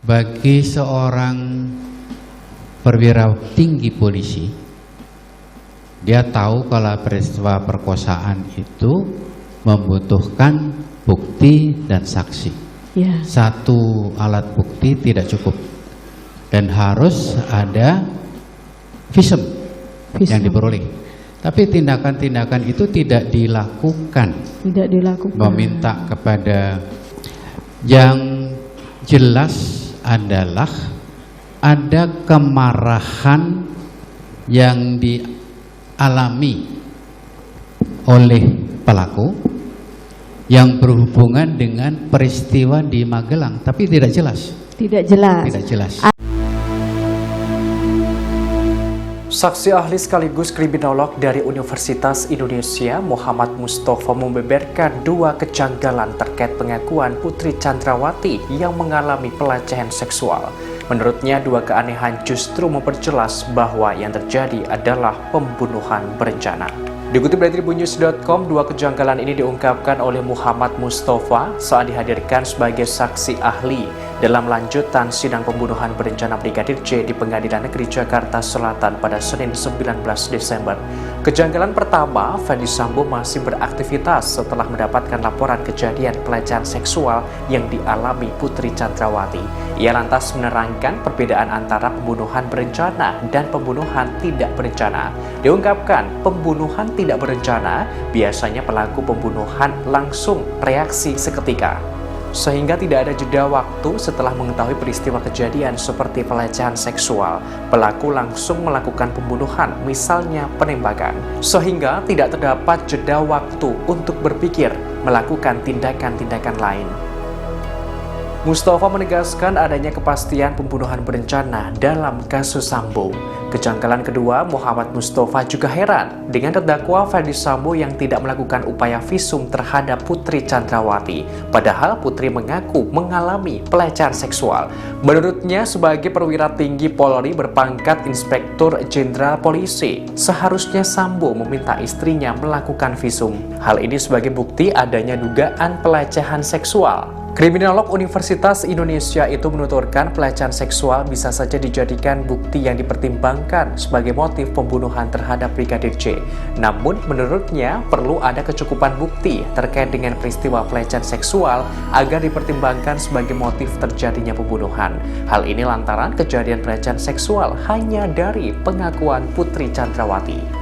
Bagi seorang perwira tinggi polisi, dia tahu kalau peristiwa perkosaan itu membutuhkan bukti dan saksi. Ya. Satu alat bukti tidak cukup dan harus ada visum yang diperoleh. Tapi tindakan-tindakan itu tidak dilakukan. Tidak dilakukan. Meminta kepada, yang jelas adalah ada kemarahan yang dialami oleh pelaku yang berhubungan dengan peristiwa di Magelang, tapi tidak jelas. Tidak jelas. Tidak jelas. Saksi ahli sekaligus kriminolog dari Universitas Indonesia, Muhammad Mustafa, membeberkan dua kejanggalan terkait pengakuan Putri Chandrawati yang mengalami pelecehan seksual. Menurutnya, dua keanehan justru memperjelas bahwa yang terjadi adalah pembunuhan berencana. Dikutip dari tribunnews.com, dua kejanggalan ini diungkapkan oleh Muhammad Mustafa saat dihadirkan sebagai saksi ahli dalam lanjutan sidang pembunuhan berencana Brigadir J di Pengadilan Negeri Jakarta Selatan pada Senin 19 Desember. Kejanggalan pertama, Ferdy Sambo masih beraktivitas setelah mendapatkan laporan kejadian pelecehan seksual yang dialami Putri Chandrawati. Ia lantas menerangkan perbedaan antara pembunuhan berencana dan pembunuhan tidak berencana. Diungkapkan, pembunuhan tidak berencana biasanya pelaku pembunuhan langsung reaksi seketika, sehingga tidak ada jeda waktu setelah mengetahui peristiwa kejadian seperti pelecehan seksual. Pelaku langsung melakukan pembunuhan, misalnya penembakan, sehingga tidak terdapat jeda waktu untuk berpikir melakukan tindakan-tindakan lain. Mustafa menegaskan adanya kepastian pembunuhan berencana dalam kasus Sambo. Kejanggalan kedua, Muhammad Mustafa juga heran dengan terdakwa Ferdy Sambo yang tidak melakukan upaya visum terhadap Putri Chandrawati, padahal Putri mengaku mengalami pelecehan seksual. Menurutnya, sebagai perwira tinggi Polri berpangkat Inspektur Jenderal Polisi, seharusnya Sambo meminta istrinya melakukan visum. Hal ini sebagai bukti adanya dugaan pelecehan seksual. Kriminolog Universitas Indonesia itu menuturkan pelecehan seksual bisa saja dijadikan bukti yang dipertimbangkan sebagai motif pembunuhan terhadap Brigadir J. Namun menurutnya perlu ada kecukupan bukti terkait dengan peristiwa pelecehan seksual agar dipertimbangkan sebagai motif terjadinya pembunuhan. Hal ini lantaran kejadian pelecehan seksual hanya dari pengakuan Putri Chandrawati.